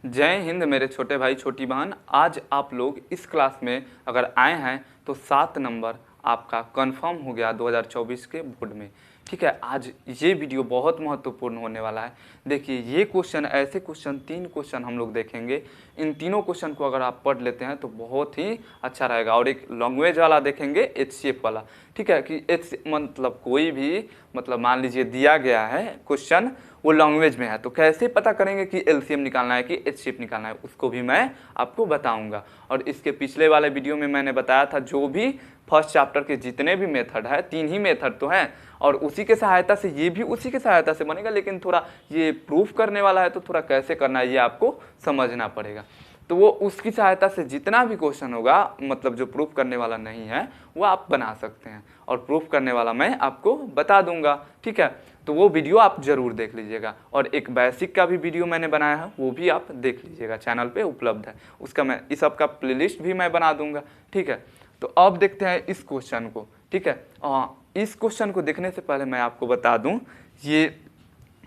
जय हिंद मेरे छोटे भाई छोटी बहन। आज आप लोग इस क्लास में अगर आए हैं तो 7 नंबर आपका कंफर्म हो गया 2024 के बोर्ड में। ठीक है, आज ये वीडियो बहुत महत्वपूर्ण होने वाला है। देखिए ये क्वेश्चन, ऐसे क्वेश्चन 3 क्वेश्चन हम लोग देखेंगे। इन तीनों क्वेश्चन को अगर आप पढ़ लेते हैं तो बहुत ही अच्छा रहेगा। और एक लैंग्वेज वाला देखेंगे, HCF वाला। ठीक है कि मतलब कोई भी मतलब मान लीजिए दिया गया है क्वेश्चन, वो लैंग्वेज में है तो कैसे पता करेंगे कि LCM निकालना है कि HCF निकालना है, उसको भी मैं आपको बताऊंगा। और इसके पिछले वाले वीडियो में मैंने बताया था जो भी फर्स्ट चैप्टर के जितने भी मेथड है, 3 ही मेथड तो हैं और उसी के सहायता से ये भी उसी के सहायता से बनेगा, लेकिन थोड़ा ये प्रूफ करने वाला है तो थोड़ा कैसे करना है ये आपको समझना पड़ेगा। तो वो उसकी सहायता से जितना भी क्वेश्चन होगा, मतलब जो प्रूफ करने वाला नहीं है वो आप बना सकते हैं और प्रूफ करने वाला मैं आपको बता दूंगा। ठीक है, तो वो वीडियो आप ज़रूर देख लीजिएगा। और एक बेसिक का भी वीडियो मैंने बनाया है, वो भी आप देख लीजिएगा, चैनल पे उपलब्ध है। उसका मैं इस सब का प्लेलिस्ट भी मैं बना दूंगा। ठीक है, तो अब देखते हैं इस क्वेश्चन को। ठीक है, इस क्वेश्चन को देखने से पहले मैं आपको बता दूं, ये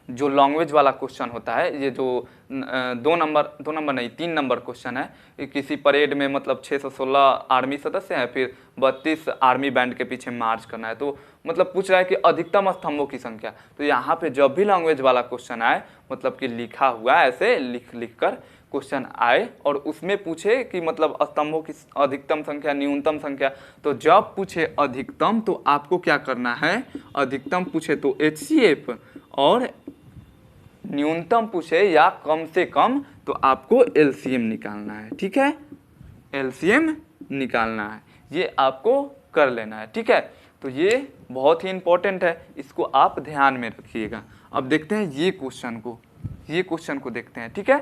जो लैंग्वेज वाला क्वेश्चन होता है, ये जो 3 नंबर क्वेश्चन है। किसी परेड में मतलब 616 आर्मी सदस्य हैं, फिर 32 आर्मी बैंड के पीछे मार्च करना है। तो मतलब पूछ रहा है कि अधिकतम स्तंभों की संख्या। तो यहाँ पे जब भी लैंग्वेज वाला क्वेश्चन आए, मतलब कि लिखा हुआ ऐसे लिख कर क्वेश्चन आए और उसमें पूछे कि मतलब स्तंभों की अधिकतम संख्या, न्यूनतम संख्या, तो जब पूछे अधिकतम तो आपको क्या करना है, अधिकतम पूछे तो HCF और न्यूनतम पूछे या कम से कम तो आपको LCM निकालना है। ठीक है, LCM निकालना है, ये आपको कर लेना है। ठीक है, तो ये बहुत ही इंपॉर्टेंट है, इसको आप ध्यान में रखिएगा। अब देखते हैं ये क्वेश्चन को देखते हैं। ठीक है,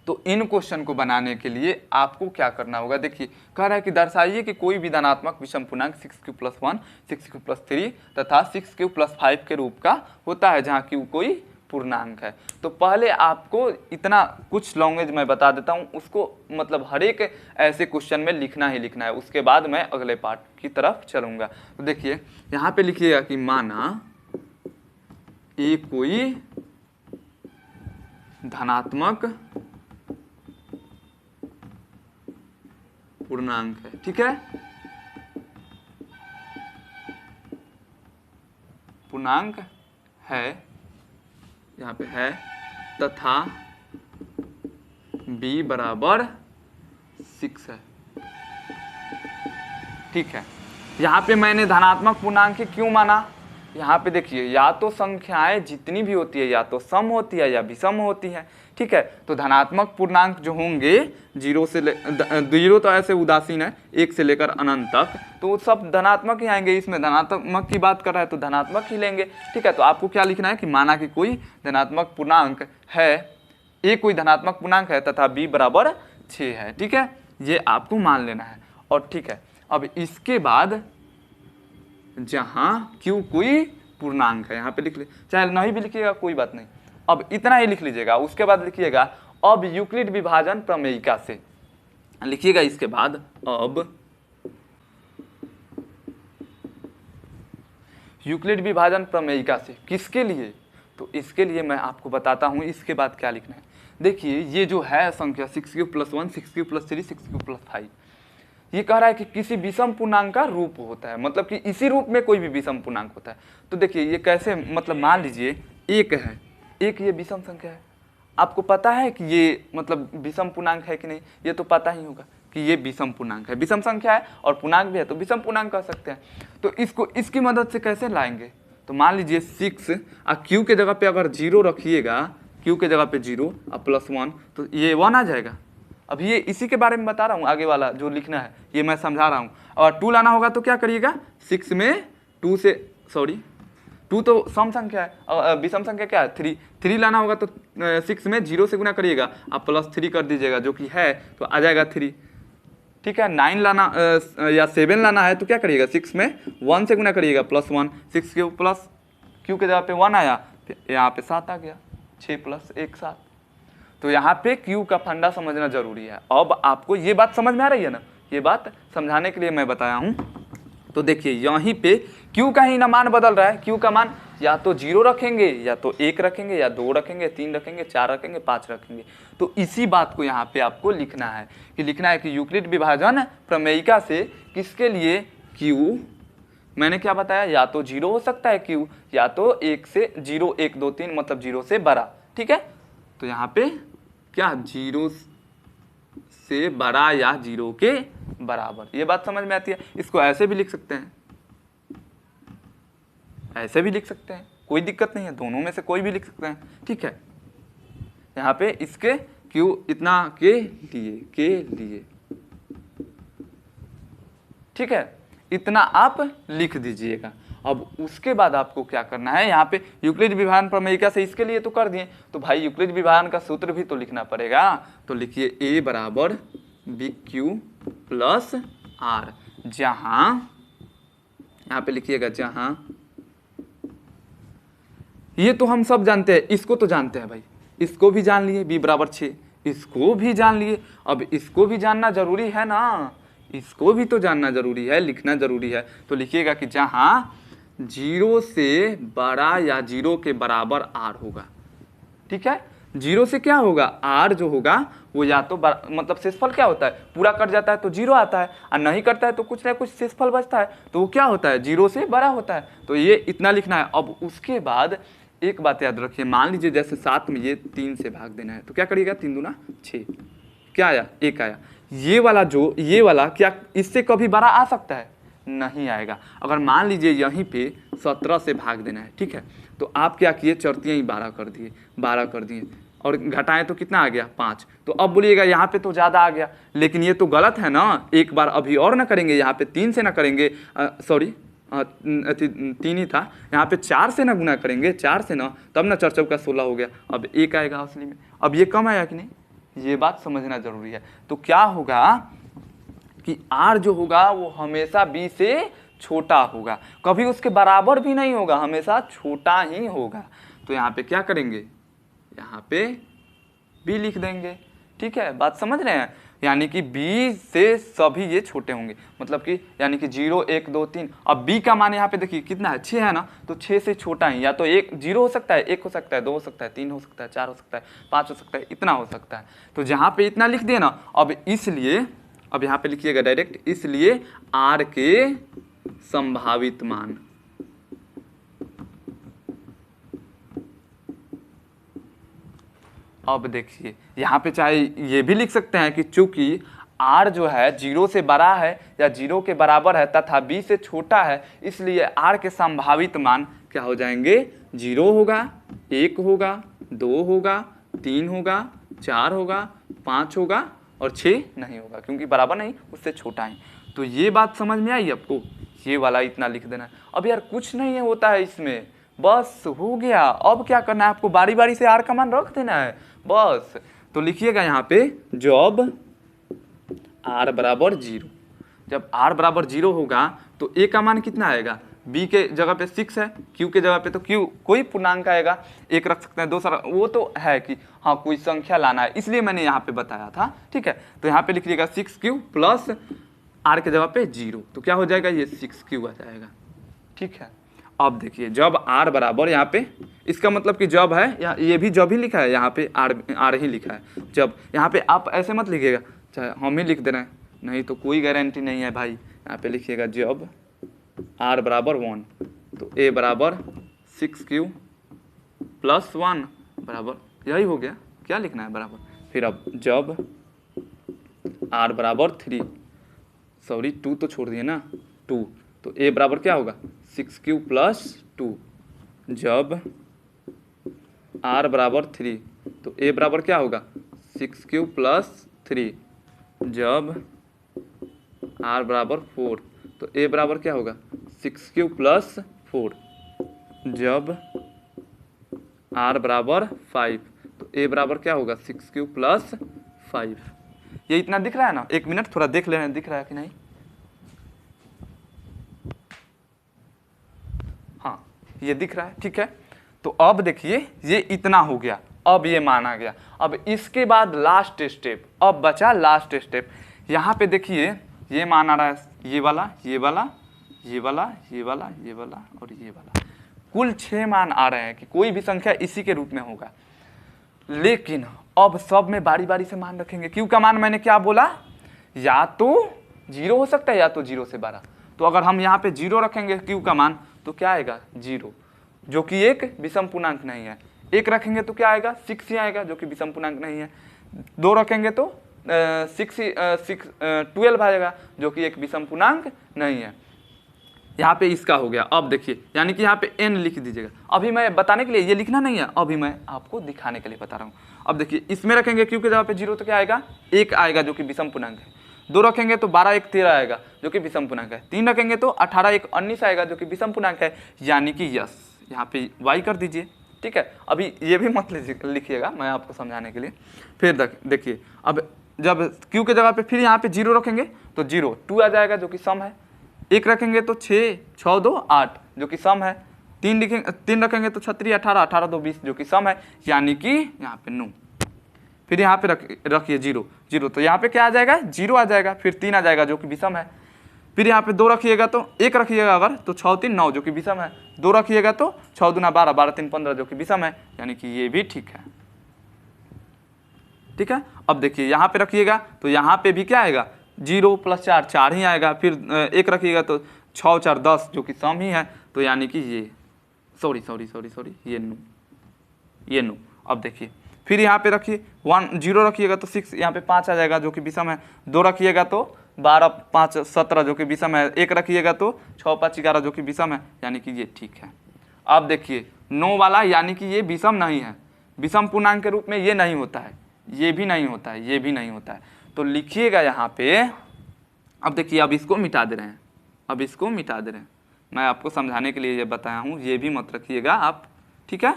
तो इन क्वेश्चन को बनाने के लिए आपको क्या करना होगा, देखिए कह रहा है कि दर्शाइए कि कोई भी धनात्मक विषम पूर्णांक 6q+1, 6q+3 तथा 6q+5 के रूप का होता है, जहाँ q कोई पूर्णांक है। तो पहले आपको इतना कुछ लैंग्वेज मैं बता देता हूँ, उसको मतलब हर एक ऐसे क्वेश्चन में लिखना ही लिखना है। उसके बाद मैं अगले पार्ट की तरफ चलूँगा। तो देखिए यहाँ पे लिखिएगा कि माना ए कोई धनात्मक पूर्णांक है। ठीक है, पूर्णांक है, यहाँ पे है, तथा b बराबर 6 है। ठीक है, यहाँ पे मैंने धनात्मक पूर्णांक क्यों माना, यहाँ पे देखिए या तो संख्याएं जितनी भी होती है या तो सम होती है या विषम होती है। ठीक है, तो धनात्मक पूर्णांक जो होंगे 0 तो ऐसे उदासीन है, 1 से लेकर अनंत तक, तो सब धनात्मक ही आएंगे। इसमें धनात्मक की बात कर रहा है तो धनात्मक ही लेंगे। ठीक है, तो आपको क्या लिखना है कि माना कि कोई धनात्मक पूर्णांक है, ए कोई धनात्मक पूर्णांक है तथा b बराबर 6 है। ठीक है, ये आपको मान लेना है। और ठीक है, अब इसके बाद जहां q कोई पूर्णांक है, यहाँ पे लिख ले, चाहे नहीं भी लिखिएगा कोई बात नहीं, अब इतना ही लिख लीजिएगा। उसके बाद लिखिएगा अब यूक्लिड विभाजन प्रमेयिका से, लिखिएगा इसके बाद अब यूक्लिड विभाजन प्रमेयिका से। किसके लिए, तो इसके लिए मैं आपको बताता हूं इसके बाद क्या लिखना है। देखिए ये जो है संख्या 6q+1, 6q+3, 6q+5, ये कह रहा है कि किसी विषम पूर्णांक का रूप होता है, मतलब कि इसी रूप में कोई भी विषम पूर्णांक होता है। तो देखिए ये कैसे, मतलब मान लीजिए एक है, एक ये विषम संख्या है, आपको पता है कि ये मतलब विषम पूर्णांक है कि नहीं, ये तो पता ही होगा कि ये विषम पूर्णांक है, विषम संख्या है और पूर्णांक भी है तो विषम पूर्णांक कह सकते हैं। तो इसको इसकी मदद से कैसे लाएंगे, तो मान लीजिए 6 और q के जगह पे अगर 0 रखिएगा, q के जगह पे 0 और +1 तो ये 1 आ जाएगा। अब ये इसी के बारे में बता रहा हूँ, आगे वाला जो लिखना है ये मैं समझा रहा हूँ। और 2 लाना होगा तो क्या करिएगा, 6 में 2 से 2 तो सम संख्या है और विषम संख्या क्या है 3 लाना होगा तो 6 में 0 से गुना करिएगा, आप +3 कर दीजिएगा जो कि है, तो आ जाएगा 3। ठीक है, 9 लाना या 7 लाना है तो क्या करिएगा, 6 में 1 से गुना करिएगा +1, 6 प्लस q के जगह पे 1 आया, यहाँ पे 7 आ गया, 6 + 1 7। तो यहाँ पे q का फंडा समझना जरूरी है। अब आपको ये बात समझ में आ रही है ना, ये बात समझाने के लिए मैं बताया हूँ। तो देखिए यहीं पे q का ही ना मान बदल रहा है, q का मान या तो 0 रखेंगे, या तो 1 रखेंगे, या 2 रखेंगे, 3 रखेंगे, 4 रखेंगे, 5 रखेंगे। तो इसी बात को यहाँ पे आपको लिखना है कि यूक्लिड विभाजन प्रमेयिका से किसके लिए Q, मैंने क्या बताया, या तो 0 हो सकता है Q, या तो 1 से 0, 1, 2, 3 मतलब 0 से बड़ा। ठीक है, तो यहाँ पे क्या 0 से बड़ा या 0 के बराबर, ये बात समझ में आती है। इसको ऐसे भी लिख सकते हैं, ऐसे भी लिख सकते हैं, कोई दिक्कत नहीं है, दोनों में से कोई भी लिख सकते हैं। ठीक है, यहाँ पे इसके Q इतना के लिए, ठीक है, इतना आप लिख दीजिएगा। अब उसके बाद आपको क्या करना है, यहाँ पे यूक्लिड विभाजन प्रमेयिका से इसके लिए तो कर दिए, तो भाई यूक्लिड विभाजन का सूत्र भी तो लिखना पड़ेगा। तो लिखिए A बराबर BQ प्लस R, जहां यहाँ पे लिखिएगा जहां, ये तो हम सब जानते हैं, इसको तो जानते हैं भाई, इसको भी जान लिए, B बराबर 6, इसको भी जान लिए। अब इसको भी जानना जरूरी है ना, इसको भी तो जानना जरूरी है, लिखना जरूरी है। तो लिखिएगा कि जहां 0 से बड़ा या 0 के बराबर R होगा। ठीक है, 0 से क्या होगा, R जो होगा वो या तो मतलब शेषफल क्या होता है, पूरा कट जाता है तो 0 आता है, और नहीं करता है तो कुछ ना कुछ शेषफल बचता है, तो वो क्या होता है, 0 से बड़ा होता है। तो ये इतना लिखना है। अब उसके बाद एक बात याद रखिए, मान लीजिए जैसे 7 में ये 3 से भाग देना है, तो क्या करिएगा, 3 दूना 6, क्या आया, 1 आया। ये वाला क्या इससे कभी बड़ा आ सकता है, नहीं आएगा। अगर मान लीजिए यहीं पे 17 से भाग देना है, ठीक है, तो आप क्या किए, चरतियाँ ही 12 कर दिए, और घटाएं तो कितना आ गया, 5। तो अब बोलिएगा यहाँ पे तो ज़्यादा आ गया, लेकिन ये तो गलत है ना। एक बार अभी और ना करेंगे, यहाँ पे 3 से ना करेंगे, सॉरी 3 ही था, यहाँ पे 4 से ना गुना करेंगे, 4 से ना, तब ना 4 चौका 16 हो गया। अब 1 आएगा असली में। अब ये कम आया कि नहीं, ये बात समझना जरूरी है। तो क्या होगा कि R जो होगा वो हमेशा B से छोटा होगा, कभी उसके बराबर भी नहीं होगा, हमेशा छोटा ही होगा। तो यहाँ पे क्या करेंगे, यहाँ पे B लिख देंगे। ठीक है, बात समझ रहे हैं, यानी कि B से सभी ये छोटे होंगे, मतलब कि यानी कि 0, 1, 2, 3। अब B का मान यहाँ पे देखिए कितना है, 6 है ना, तो 6 से छोटा ही, या तो 0 हो सकता है, 1 हो सकता है, 2 हो सकता है, 3 हो सकता है, 4 हो सकता है, 5 हो सकता है, इतना हो सकता है। तो जहाँ पे इतना लिख दिए ना, अब इसलिए अब यहाँ पे लिखिएगा डायरेक्ट, इसलिए R के संभावित मान, अब देखिए यहाँ पे चाहे ये भी लिख सकते हैं कि चूंकि R जो है 0 से बड़ा है या 0 के बराबर है तथा B से छोटा है, इसलिए R के संभावित मान क्या हो जाएंगे, 0 होगा, 1 होगा, 2 होगा, 3 होगा, 4 होगा, 5 होगा और 6 नहीं होगा, क्योंकि बराबर नहीं, उससे छोटा है। तो ये बात समझ में आई आपको, ये वाला इतना लिख देना है। अब यार कुछ नहीं होता है इसमें, बस हो गया। अब क्या करना है, आपको बारी बारी से R का मान रख देना है बस। तो लिखिएगा यहाँ पे जब R बराबर 0, जब R बराबर 0 होगा तो A का मान कितना आएगा, B के जगह पे 6 है, Q के जगह पे तो Q कोई पूर्णांक आएगा, 1 रख सकते हैं, 2 वो तो है कि हाँ कोई संख्या लाना है, इसलिए मैंने यहाँ पे बताया था। ठीक है, तो यहाँ पे लिख लीजिएगा 6Q प्लस R के जगह पे 0, तो क्या हो जाएगा, ये 6Q आ जाएगा। ठीक है, अब देखिए जब R बराबर, यहाँ पे इसका मतलब कि जब है, ये भी जब ही लिखा है, यहाँ पे R ही लिखा है जब। यहाँ पे आप ऐसे मत लिखिएगा, चाहे हम ही लिख दे रहे हैं, नहीं तो कोई गारंटी नहीं है भाई। यहाँ पे लिखिएगा जब R बराबर 1, तो A बराबर 6Q प्लस 1 बराबर, यही हो गया, क्या लिखना है बराबर। फिर अब जब R बराबर 3, सॉरी 2 तो छोड़ दिए ना, 2, तो A बराबर क्या होगा, 6Q प्लस 2। जब R बराबर 3, तो A बराबर क्या होगा, 6Q प्लस 3। जब R बराबर 4, तो A बराबर क्या होगा, 6Q प्लस 4। जब R बराबर 5, तो A बराबर क्या होगा, 6Q प्लस 5। ये इतना दिख रहा है ना, 1 मिनट थोड़ा देख लेना, दिख रहा है कि नहीं। हाँ ये दिख रहा है, ठीक है। तो अब देखिए ये इतना हो गया, अब ये माना गया। अब इसके बाद लास्ट स्टेप, अब बचा लास्ट स्टेप। यहाँ पे देखिए ये माना रहा है, ये वाला, ये वाला, ये वाला, ये वाला, ये वाला और ये वाला। कुल 6 मान आ रहे हैं कि कोई भी संख्या इसी के रूप में होगा। लेकिन अब सब में बारी बारी से मान रखेंगे। क्यू का मान मैंने क्या बोला, या तो 0 हो सकता है या तो 0 से 12। तो अगर हम यहाँ पे 0 रखेंगे क्यू का मान तो क्या आएगा 0, जो कि एक विषम पूर्णांक नहीं है। 1 रखेंगे तो क्या आएगा 6 ही आएगा, जो कि विषम पूर्णांक नहीं है। 2 रखेंगे तो 12 आएगा, जो कि एक विषम पूर्णांक नहीं है। यहाँ पे इसका हो गया। अब देखिए, यानी कि यहाँ पे n लिख दीजिएगा। अभी मैं बताने के लिए, ये लिखना नहीं है, अभी मैं आपको दिखाने के लिए बता रहा हूँ। अब देखिए, इसमें रखेंगे क्यू के जगह पे 0 तो क्या आएगा 1 आएगा, जो कि विषम पूर्णांक है। 2 रखेंगे तो 12 1 13 आएगा, जो कि विषम पूर्णांक है। 3 रखेंगे तो 18 1 19 आएगा, जो कि विषम पूर्णांक है। यानी कि यस, यहाँ पे y कर दीजिए, ठीक है। अभी ये भी मत लिखिएगा, मैं आपको समझाने के लिए। फिर देखिए, अब जब q के जगह पे फिर यहाँ पे 0 रखेंगे तो 0 2 आ जाएगा, जो कि सम है। 1 रखेंगे तो 6 6 2 8, जो कि सम है। 3 रखेंगे तो 36 18 18 2 20, जो कि सम है। यानी कि यहाँ पे 9। फिर यहाँ पे रखिए 0 0, तो यहाँ पे क्या आ जाएगा 0 आ जाएगा। फिर 3 आ जाएगा, जो कि विषम है। फिर यहाँ पे 2 रखिएगा तो 1 रखिएगा अगर तो 6 3 9, जो कि विषम है। 2 रखिएगा तो 6 दूना 12 12 3 15, जो कि विषम है। यानी कि ये भी ठीक है, ठीक है। अब देखिए, यहाँ पे रखिएगा तो यहाँ पे भी क्या आएगा 0 + 4 4 ही आएगा। फिर 1 रखिएगा तो 6 4 10, जो कि सम ही है। तो यानी कि ये सॉरी ये 9। अब देखिए, फिर यहाँ पे रखिए 0 रखिएगा तो 6, यहाँ पे 5 आ जाएगा, जो कि विषम है। 2 रखिएगा तो 12 5 17, जो कि विषम है। 1 रखिएगा तो 6 5 11, जो कि विषम है। यानी कि ये ठीक है। अब देखिए 9 वाला, यानी कि ये विषम नहीं है। विषम पूर्णांक के रूप में ये नहीं होता है, ये भी नहीं होता है, ये भी नहीं होता है। तो लिखिएगा यहाँ पे। अब देखिए, अब इसको मिटा दे रहे हैं, अब इसको मिटा दे रहे हैं। मैं आपको समझाने के लिए ये बताया हूँ, ये भी मत रखिएगा आप, ठीक है।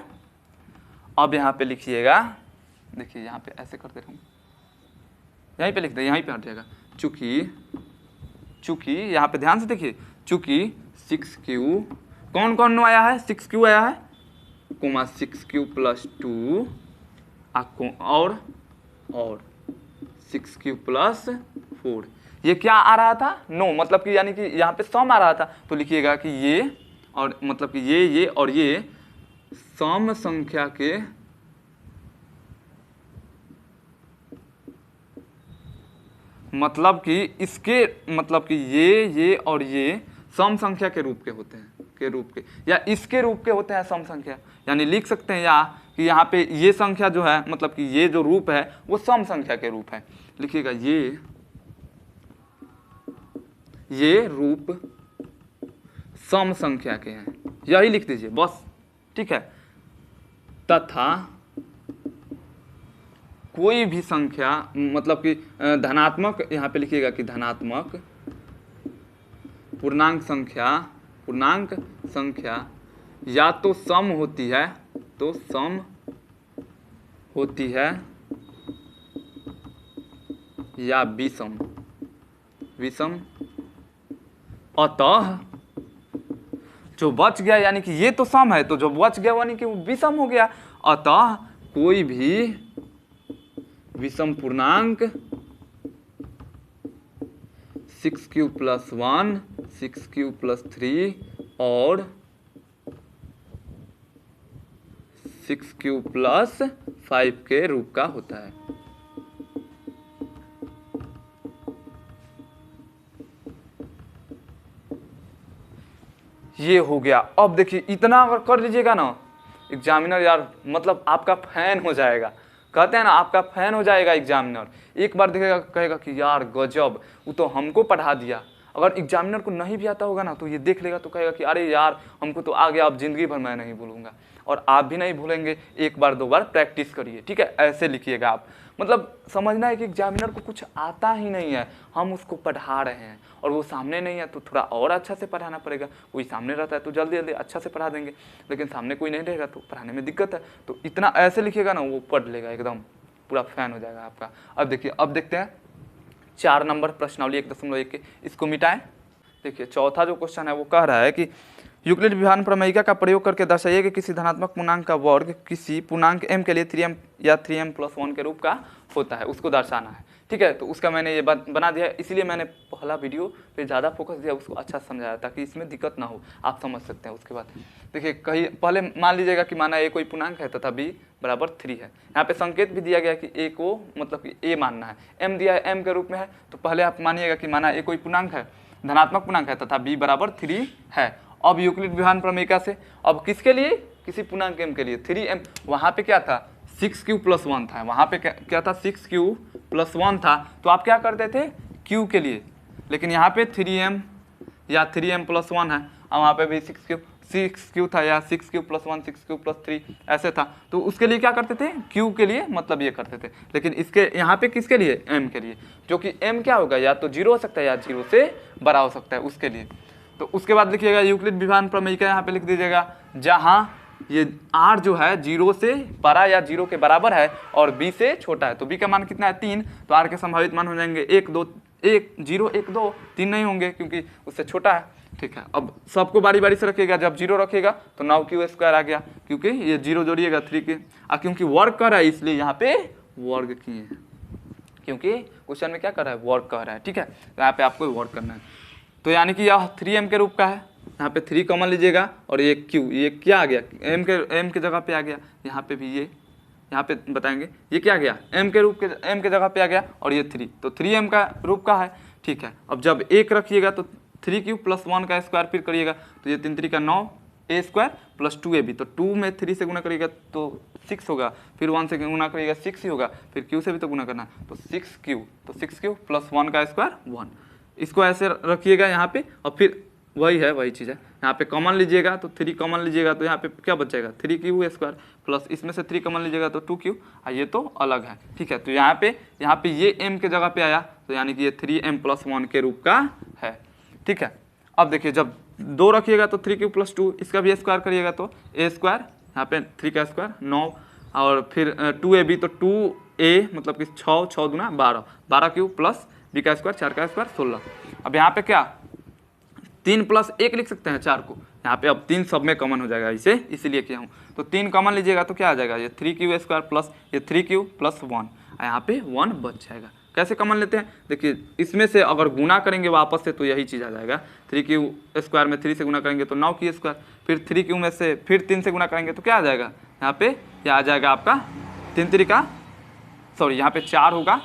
अब यहाँ पे लिखिएगा, देखिए यहाँ पे ऐसे कर दे रहा हूँ, यहीं पे लिख दे, यहीं पे हट जाएगा। चूँकि यहाँ पे ध्यान से देखिए, चूँकि 6q कौन कौन आया है, 6q आया है, 6q + 2 और 6q + 4। ये क्या आ रहा था 9, मतलब कि यानी कि यहाँ पे सम आ रहा था। तो लिखिएगा कि ये और मतलब कि ये और ये सम संख्या के मतलब कि इसके मतलब कि ये और ये सम संख्या के रूप के होते हैं, या इसके रूप के होते हैं सम संख्या। यानी लिख सकते हैं या कि यहाँ पे ये संख्या जो है, मतलब कि ये जो रूप है वो सम संख्या के रूप है। लिखिएगा ये रूप सम संख्या के हैं, यही लिख दीजिए बस, ठीक है। तथा कोई भी संख्या, मतलब कि धनात्मक, यहाँ पे लिखिएगा कि धनात्मक पूर्णांक संख्या या तो सम होती है या विषम। अतः जो बच गया, यानी कि ये तो सम है, तो जो बच गया यानी कि वो विषम हो गया। अतः कोई भी विषम पूर्णांक 6q + 1 6q + 3 और 6q + 5 के रूप का होता है। ये हो गया। अब देखिए, इतना अगर कर लीजिएगा ना, एग्जामिनर यार मतलब आपका फैन हो जाएगा। कहते हैं ना, आपका फैन हो जाएगा एग्जामिनर। एक बार देखेगा, कहेगा कि यार गजब, वो तो हमको पढ़ा दिया। अगर एग्जामिनर को नहीं भी आता होगा ना, तो ये देख लेगा तो कहेगा कि अरे यार हमको तो आ गया, अब जिंदगी भर मैं नहीं भूलूंगा। और आप भी नहीं भूलेंगे, 1 बार 2 बार प्रैक्टिस करिए, ठीक है। ऐसे लिखिएगा आप, मतलब समझना है कि एग्जामिनर को कुछ आता ही नहीं है, हम उसको पढ़ा रहे हैं और वो सामने नहीं है तो थोड़ा और अच्छा से पढ़ाना पड़ेगा। कोई सामने रहता है तो जल्दी जल्दी अच्छा से पढ़ा देंगे, लेकिन सामने कोई नहीं रहेगा तो पढ़ाने में दिक्कत है। तो इतना ऐसे लिखिएगा ना, वो पढ़ लेगा, एकदम पूरा फैन हो जाएगा आपका। अब देखिए, अब देखते हैं 4 नंबर प्रश्नावली 1.1 के, इसको मिटाएं। देखिए, चौथा जो क्वेश्चन है वो कह रहा है कि यूक्लिड विभाजन प्रमेयिका का प्रयोग करके दर्शाइए कि किसी धनात्मक पूर्णांक का वर्ग किसी पूर्णांक m के लिए 3m या 3m+1 के रूप का होता है, उसको दर्शाना है। ठीक है, तो उसका मैंने ये बना दिया, इसलिए मैंने पहला वीडियो पे ज़्यादा फोकस दिया, उसको अच्छा समझाया ताकि इसमें दिक्कत ना हो, आप समझ सकते हैं। उसके बाद देखिए, कहीं पहले मान लीजिएगा कि माना a कोई पूर्णांक है तथा b बराबर 3 है। यहाँ पे संकेत भी दिया गया कि a को मतलब कि a मानना है, m दिया है m के रूप में है, तो पहले आप मानिएगा कि माना a कोई पूर्णांक है, धनात्मक पूर्णांक है तथा b बराबर 3 है। अब यूक्लिड विभाजन प्रमेयिका से अब किसके लिए, किसी पूर्णांक m के लिए 3m, वहाँ पे क्या था 6q+1 था, वहाँ पे क्या था 6q+1 था, तो आप क्या करते थे q के लिए, लेकिन यहाँ पे 3m या 3m+1 है, और वहाँ पे भी 6q था या 6q+1 6q+3 ऐसे था, तो उसके लिए क्या करते थे q के लिए मतलब ये करते थे। लेकिन इसके यहाँ पे किसके लिए m के लिए, जो कि m क्या होगा या तो 0 हो सकता है या 0 से बड़ा हो सकता है, उसके लिए। तो उसके बाद लिखिएगा यूक्लिड विभाजन प्रमेयिका, यहाँ पे लिख दीजिएगा जहाँ ये r जो है 0 से बड़ा या 0 के बराबर है और b से छोटा है, तो b का मान कितना है 3, तो r के संभावित मान हो जाएंगे 1 2 1 0 1 2 3 नहीं होंगे क्योंकि उससे छोटा है। ठीक है, अब सबको बारी बारी से रखिएगा, जब 0 रखिएगा तो 9q² आ गया, क्योंकि ये 0 जोड़िएगा 3 के, क्योंकि वर्क कर रहा है इसलिए यहाँ पे वर्ग किए हैं, क्योंकि क्वेश्चन में क्या कर रहा है वर्क कर रहा है। ठीक है, तो यहाँ पे आपको वर्क करना है, तो यानी कि यह 3m के रूप का है, यहाँ पे 3 कॉमन लीजिएगा और ये q, ये क्या आ गया m के जगह पे आ गया, यहाँ पे भी ये यहाँ पे बताएंगे ये क्या आ गया m के जगह पे आ गया, और ये 3, तो 3m का रूप का है। ठीक है, अब जब 1 रखिएगा तो 3q+1 का स्क्वायर फिर करिएगा तो ये 3 3 का 9 a² + 2ab, तो 2 में 3 से गुना करिएगा तो 6 होगा, फिर 1 से गुना करिएगा 6 ही होगा, फिर q से भी तो गुना करना, तो 6q, तो 6q+1 का स्क्वायर 1, इसको ऐसे रखिएगा यहाँ पे, और फिर वही चीज़ है, यहाँ पे कॉमन लीजिएगा तो 3 कॉमन लीजिएगा तो यहाँ पे क्या बच जाएगा 3q² प्लस इसमें से 3 कॉमन लीजिएगा तो 2q, ये तो अलग है। ठीक है, तो यहाँ पे ये m के जगह पे आया, तो यानी कि ये 3m+1 के रूप का है। ठीक है, अब देखिए जब 2 रखिएगा तो 3q+2, इसका भी स्क्वायर करिएगा तो a², यहाँ पे 3 का स्क्वायर 9, और फिर 2ab तो 2a मतलब कि 6 6 दूना 12, 12q प्लस b का स्क्वायर 4 का स्क्वायर 16। अब यहाँ पे क्या 3 + 1 लिख सकते हैं 4 को, यहाँ पे अब 3 सब में कॉमन हो जाएगा, इसीलिए किया हूँ, तो 3 कॉमन लीजिएगा तो क्या आ जाएगा ये 3q² प्लस ये 3q+1, यहाँ पे 1 बच जाएगा। कैसे कॉमन लेते हैं, देखिए इसमें से अगर गुना करेंगे वापस से तो यही चीज़ आ जाएगा, 3q² में 3 से गुना करेंगे तो 9q², फिर 3q में से फिर 3 से गुना करेंगे तो क्या आ जाएगा यहाँ पे, क्या आ जाएगा आपका 3 3 का सॉरी यहाँ पे 4 होगा,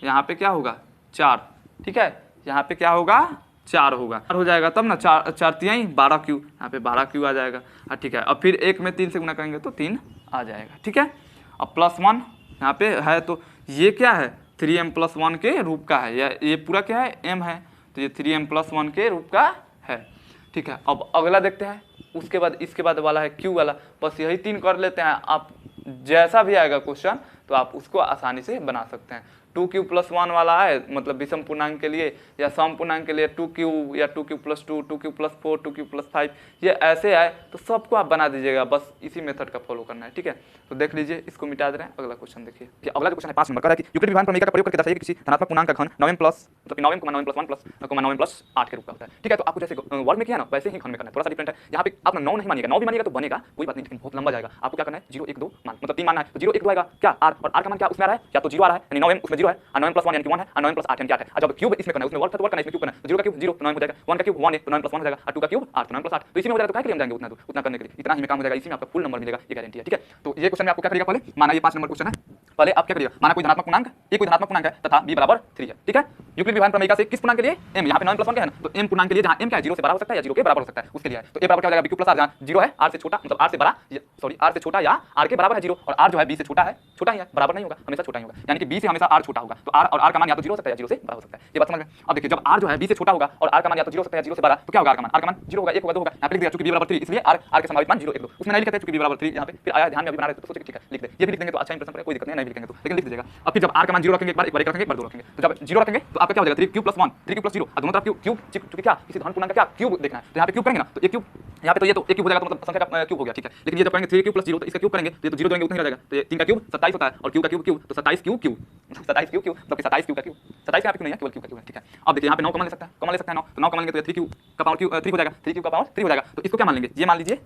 यहाँ पे क्या होगा 4। ठीक है, यहाँ पे क्या होगा 4 होगा, हो जाएगा तब ना 4 4 3 12q, यहाँ पे 12q आ जाएगा। ठीक है, अब फिर 1 में 3 से गुना करेंगे तो 3 आ जाएगा। ठीक है, अब +1 यहाँ पे है, तो ये क्या है 3m+1 के रूप का है, ये पूरा क्या है m है, तो ये 3m+1 के रूप का है। ठीक है, अब अगला देखते हैं, उसके बाद इसके बाद वाला है q वाला, बस यही 3 कर लेते हैं, आप जैसा भी आएगा क्वेश्चन तो आप उसको आसानी से बना सकते हैं। 2q+1 वाला है मतलब विषम पूर्णांक के लिए या सम पूर्णांक के लिए 2q या 2q+2 2q+4 2q+5 ये ऐसे आए तो सबको आप बना दीजिएगा, बस इसी मेथड का फॉलो करना है। ठीक है, तो देख लीजिए, इसको मिटा दे रहे हैं। अगला क्वेश्चन देखिए, अगला क्वेश्चन है 5 नंबर का, यूक्लिड विभाजन प्रमेय का प्रयोग करके दर्शाइए कि किसी धनात्मक पूर्णांक का घन 9m मतलब 9m+1 के रूप का होता है। ठीक है, तो आपको जैसे वर्ड में किया ना वैसे ही घन में करना है, थोड़ा सा डिफरेंट है। यहाँ पे आप 9 नहीं मानिएगा, 9 भी मानिएगा तो बनेगा कोई बात नहीं, लेकिन बहुत लंबा जाएगा। आपको क्या करना है 0 1 2 मान मतलब 3 मानना है, तो 0 1 2 आएगा क्या r, और r का मान क्या उसमें आ रहा है, या तो 0 आ रहा है यानी 9m उसमें 0 है, और 9m+1 यानी कि 1 है, और 9m+8 यानी कि 8 है। जब क्यूब इसमें करना है उसमें वर्ग करना है, इसमें क्यूब करना है, 0 का क्यूब 0 तो 9 हो जाएगा, 1 का क्यूब 1 है तो 9+1 हो जाएगा, और 2 का क्यूब 8 तो 9+8, तो इसी में हो जाएगा। तो क्या के लिए हम जाएंगे उतना करने के लिए, इतना ही में काम हो जाएगा, इसी में आपका फुल नंबर मिलेगा, ये गारंटी है। ठीक है, तो ये क्वेश्चन में आपको क्या करिएगा, पहले माना ये 5 नंबर क्वेश्चन है, पहले आप क्या करिएगा, माना कोई धनात्मक पूर्णांक, ये कोई धनात्मक पूर्णांक है तथा b बराबर 3 है। ठीक है, यूक्लिड विभाजन प्रमेय से किस पूर्णांक के लिए m, यहाँ पे 9m+1 का है ना, तो m पूर्णांक के लिए जहाँ m क्या है 0 से बड़ा हो सकता है या 0 के बराबर हो सकता है उसके लिए है, तो a बराबर क्या हो जाएगा bq+r, जहाँ 0 है r से छोटा मतलब r से बड़ा सॉरी r से छोटा या r के बराबर है 0, और r जो है b से छोटा है, छोटा ही है, बराबर नहीं होगा, हमेशा छोटा ही होगा, यानी कि b से हमेशा r छोटा होगा, तो r और r का मान या तो 0 हो सकता है या 0 से बड़ा हो सकता है। ये बात समझ में। अब देखिए जब r जो है b से छोटा होगा और r का मान या तो 0 हो सकता है या 0 से बड़ा, तो क्या होगा, r का मान 0 होगा 1 होगा 2 होगा, यहाँ पे लिख दिया चूंकि b बराबर 3 इसलिए r के संभावित मान 0 1 2, उसमें नहीं लिखते हैं चूंकि b बराबर 3 यहाँ पे फिर आया ध्यान में अभी बना रहे थे तो सोचे ठीक है लिख दे, ये भी लिख देंगे तो अच्छा इंप्रेशन पड़ेगा, कोई दिक्कत नहीं लिखेंगे तो, लेकिन लिख दीजिएगा। अब फिर जब r का मान 0 रखेंगे, एक बार 1 रखेंगे, एक बार 2 रखेंगे, तो जब 0 रखेंगे तो आपका क्या हो जाएगा 3q+1 3q+0, और दोनों तरफ क्यूब क्योंकि क्या किसी धन पूर्णांक का क्या क्यूब देखना है, तो यहाँ पे क्यूब करेंगे ना, तो एक क्यूब यहाँ पे तो ये तो एक क्यूब हो जाएगा, तो मतलब संख्या का क्यूब हो गया। ठीक है, लेकिन ये जब करेंगे 3q+0 तो इसका क्यूब करेंगे तो ये तो 0 देंगे उतना ही रहेगा, तो ये 3 का क्यूब 27 होता है और क्यूब का क्यूब तो 27 क्यूब 27 क्यू मतलब कि 27 क्यू का क्यू, 27 यहाँ पे क्यों नहीं है, केवल क्यू का क्यू है। ठीक है, अब देखिए यहाँ पे 9 कॉमन ले सकता है, कॉमन ले सकता है 9, तो 9 कॉमन लेंगे तो 3 क्यू का पावर क्यू 3 हो जाएगा, 3 क्यू का पावर 3 हो जाएगा। तो इसको क्या मान लेंगे, ये मान लीजिए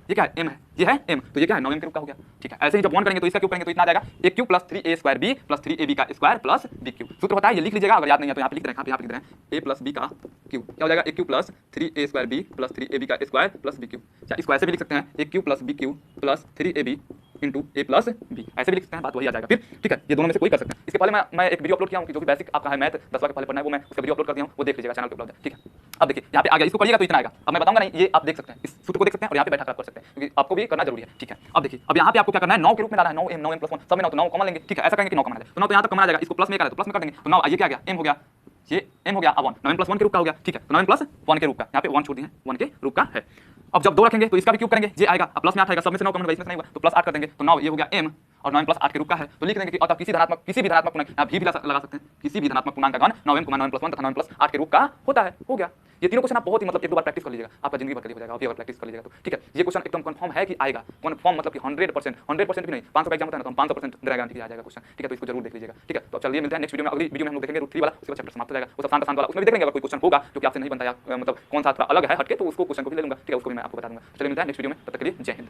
ये क्या है, m है, ये है m, तो ये क्या है 9m के रूप का हो गया। ठीक है, ऐसे ही जब 1 करेंगे तो इसका क्यूब करेंगे तो इतना आ जाएगा a cube plus 3a square b plus 3ab का स्क्वायर प्लस b क्यूब। सूत्र होता है, ये लिख लीजिएगा, अगर याद नहीं है तो यहाँ पे लिख रहे हैं, यहाँ पे लिख रहे हैं a प्लस b का क्यूब क्या हो जाएगा, a cube plus 3a square b plus 3ab का स्क्वायर प्लस b क्यूब। अच्छा, इसको ऐसे भी लिख सकते हैं, a cube plus b cube plus 3ab into A plus B, ऐसे भी लिख सकते हैं, बात वही आ जाएगा फिर। ठीक है, ये दोनों में से कोई कर सकते हैं। इसके पहले मैं एक वीडियो अपलोड किया हूँ कि जो भी बेसिक आपका है मैथ 10वां के पहले पढ़ना है, वो मैं उसका वीडियो अपलोड कर दिया हूँ, वो देख लीजिएगा, चैनल पे उपलब्ध है। ठीक है, अब देखिए यहाँ पे आ गया, इसको करिएगा तो इतना आएगा। अब मैं बताऊंगा नहीं, ये आप देख सकते हैं, इस सूत्र को देख सकते हैं और यहाँ पे बैठा कर सकते हैं, क्योंकि आपको भी करना जरूरी है। ठीक है, अब देखिए, अब यहाँ पे आपको क्या करना है, 9 के रूप में डालना है, 9m प्लस 1 सब में 9, तो 9 कॉमन लेंगे। ठीक है, ऐसा करेंगे कि 9 कॉमन आ जाए, तो 9 तो यहाँ तक कॉमन आ जाएगा, इसको प्लस में करें तो प्लस में कर देंगे, तो 9 ये क्या आ गया, m हो गया, ये m हो गया, अब 1 9m प्लस 1 के रूप का हो गया। ठीक है, तो 9m प्लस 1 के रूप का, यहाँ पे 1 छोड़ दिए हैं, 1 के रूप का है। अब जब 2 रखेंगे तो इसका भी क्यूब करेंगे, ये आएगा, अब प्लस में 8 आएगा, सब में से 9 कॉमन होगा, इसमें से नहीं हुआ तो प्लस 8 कर देंगे, तो 9 ये हो गया m और 9m प्लस 8 के रूप का है। तो लिख देंगे कि अतः किसी भी धनात्मक पूर्णांक यहाँ भी लगा सकते हैं, किसी भी धनात्मक पूर्णांक का घन 9m 9m प्लस 1 तथा 9m प्लस 8 के रूप का होता है। हो गया, ये तीनों क्वेश्चन आप बहुत ही मतलब एक दो बार प्रैक्टिस कर लीजिएगा, आपका जिंदगी भर के लिए हो जाएगा, अभी अगर प्रैक्टिस कर लीजिएगा तो। ठीक है, ये क्वेश्चन एकदम कंफर्म है कि आएगा, कंफर्म मतलब कि 100% भी नहीं, 500 का एग्जाम होता है ना, तो हम 500% गारंटी आ जाएगा क्वेश्चन। ठीक है, तो इसको जरूर देख लीजिएगा। ठीक है, तो चलिए मिलते हैं नेक्स्ट वीडियो में, अगली वीडियो में हम लोग देखेंगे रूट 3 वाला, उसके बाद चैप्टर समाप्त हो जाएगा, वो सब शांत वाला, उसमें भी देखेंगे। अगर कोई क्वेश्चन होगा जो कि आपसे नहीं बनता या मतलब कौन सा थोड़ा अलग है हटके, तो उसको क्वेश्चन को भी ले लूंगा। ठीक है, उसको भी मैं आपको बता दूंगा। चलिए मिलते हैं नेक्स्ट वीडियो में, तब तक के लिए जय हिंद।